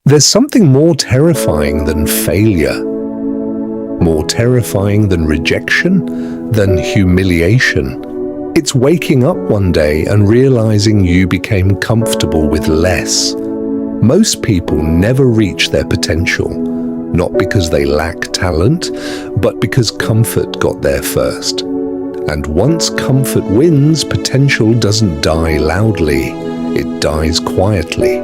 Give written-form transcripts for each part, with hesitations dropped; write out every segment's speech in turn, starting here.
There's something more terrifying than failure, more terrifying than rejection, than humiliation. It's waking up one day and realizing you became comfortable with less. Most people never reach their potential, not because they lack talent, but because comfort got there first. And once comfort wins, potential doesn't die loudly, it dies quietly,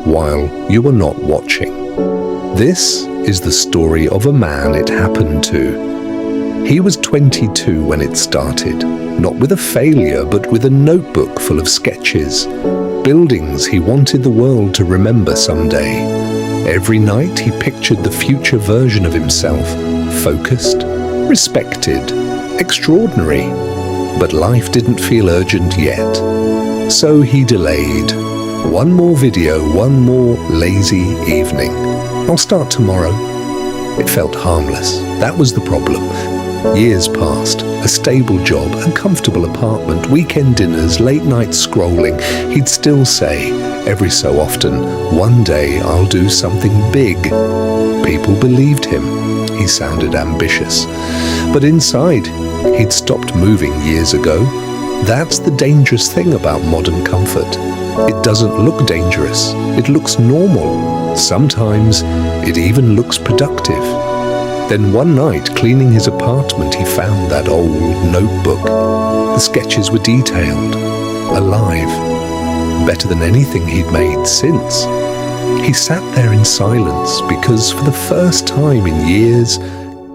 while you are not watching. This is the story of a man it happened to. He was 22 when it started, not with a failure, but with a notebook full of sketches, buildings he wanted the world to remember someday. Every night he pictured the future version of himself, focused, respected, extraordinary. But life didn't feel urgent yet. So he delayed. One more video, one more lazy evening. I'll start tomorrow. It felt harmless. That was the problem. Years passed. A stable job, a comfortable apartment, weekend dinners, late night scrolling. He'd still say, every so often, one day I'll do something big. People believed him. He sounded ambitious. But inside, he'd stopped moving years ago. That's the dangerous thing about modern comfort. It doesn't look dangerous. It looks normal. Sometimes it even looks productive. Then one night, cleaning his apartment, he found that old notebook. The sketches were detailed, alive, better than anything he'd made since. He sat there in silence because for the first time in years,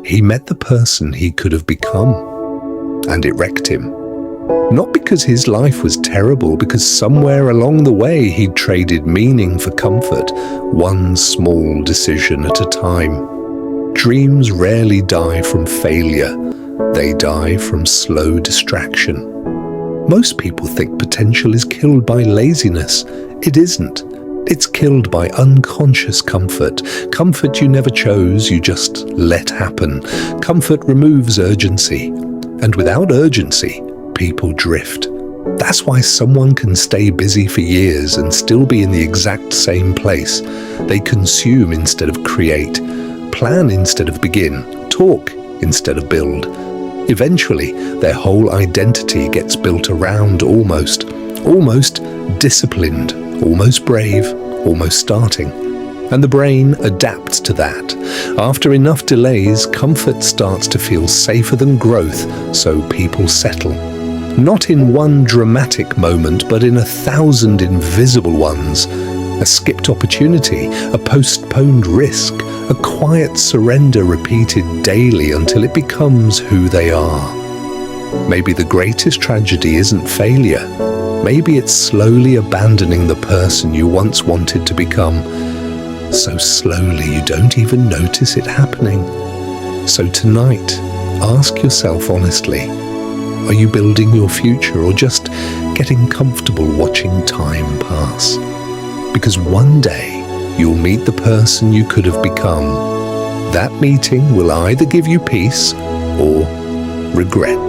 he met the person he could have become. And it wrecked him. Not because his life was terrible, because somewhere along the way he'd traded meaning for comfort, one small decision at a time. Dreams rarely die from failure. They die from slow distraction. Most people think potential is killed by laziness. It isn't. It's killed by unconscious comfort. Comfort you never chose, you just let happen. Comfort removes urgency. And without urgency, people drift. That's why someone can stay busy for years and still be in the exact same place. They consume instead of create, plan instead of begin, talk instead of build. Eventually, their whole identity gets built around almost disciplined, almost brave, almost starting. And the brain adapts to that. After enough delays, comfort starts to feel safer than growth, so people settle. Not in one dramatic moment, but in 1,000 invisible ones. A skipped opportunity, a postponed risk, a quiet surrender repeated daily until it becomes who they are. Maybe the greatest tragedy isn't failure. Maybe it's slowly abandoning the person you once wanted to become. So slowly you don't even notice it happening. So tonight, ask yourself honestly, are you building your future or just getting comfortable watching time pass? Because one day, you'll meet the person you could have become. That meeting will either give you peace or regret.